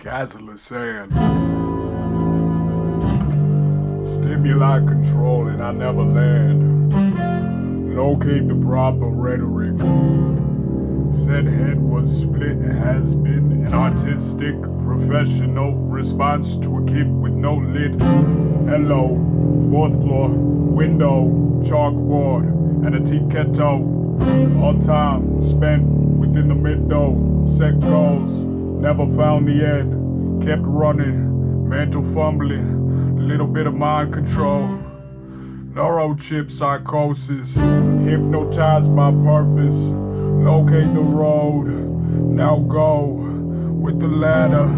Castle sand. Stimuli controlling, I never land. Locate the proper rhetoric. Said head was split, has been an artistic, professional response to a kid with no lid. Hello, 4th floor, window, chalkboard, and a tea kettle. All time spent within the mid-dough. Set goals, never found the end. Kept running, mental fumbling, little bit of mind control. Neurochip psychosis, hypnotized by purpose. Locate the road, now go with the ladder.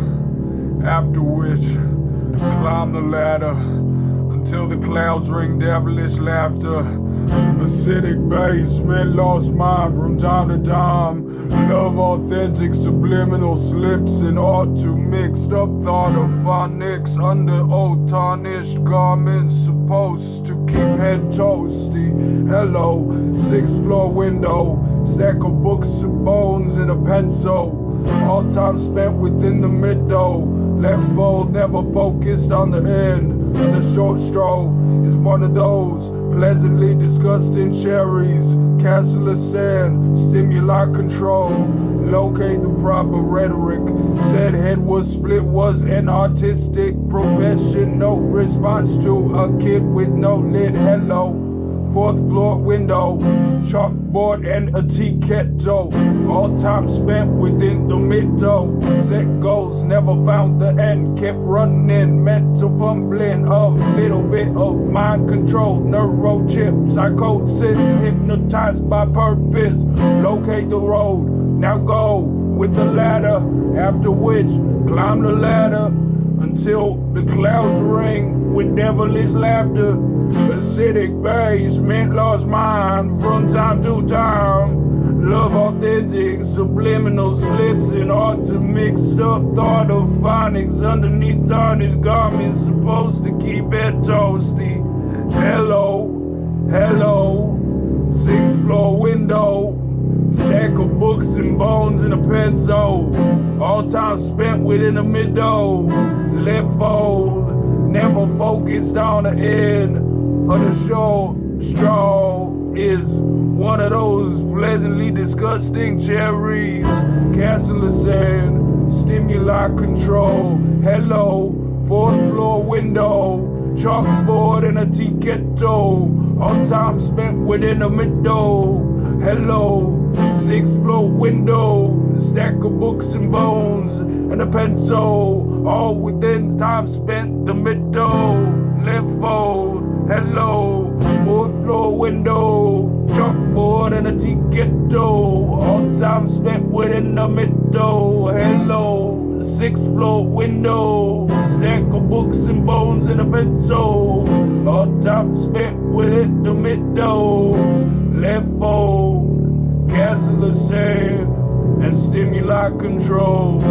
After which, climb the ladder until the clouds ring devilish laughter. Acidic basement, lost mind from time to time. Love authentic subliminal slips and ought to mixed up thought of phonics under old tarnished garments supposed to keep head toasty. Hello, 6th floor window, stack of books and bones and a pencil. All time spent within the mid-dough. Left fold never focused on the end. And the short straw is one of those pleasantly disgusting cherries. Castle of sand, stimuli control. Locate the proper rhetoric. Said head was split was an artistic profession. No response to a kid with no lid. Hello, 4th floor window, chalkboard and a tea kettle. All time spent within the middle. Set goals, never found the end. Kept running, mental fumbling of little bit of mind control. Neurochip psychosis, hypnotized by purpose. Locate the road, now go with the ladder. After which, climb the ladder until the clouds ring with devilish laughter. Acidic basement, lost mind from time to time. Love authentic, subliminal slips and art to mixed up thought of phonics underneath tarnished garments supposed to keep it toasty. Hello, 6th floor window, stack of books and bones and a pencil. All time spent within the middle. Left fold, never focused on the end of the short straw is one of those pleasantly disgusting cherries. Castle of sand, stimuli control. Hello, 4th floor window, chalkboard and a tea kettle. All time spent within the middle. Hello, 6th floor window, stack of books and bones and a pencil. All within time spent the middle. Left fold. Hello, 4th floor window, chalkboard and a tea kettle. All time spent within the middle. Hello, 6th floor window, stack of books and bones and a pencil. All time spent within the middle. Left fold, castle of sand, and stimuli control.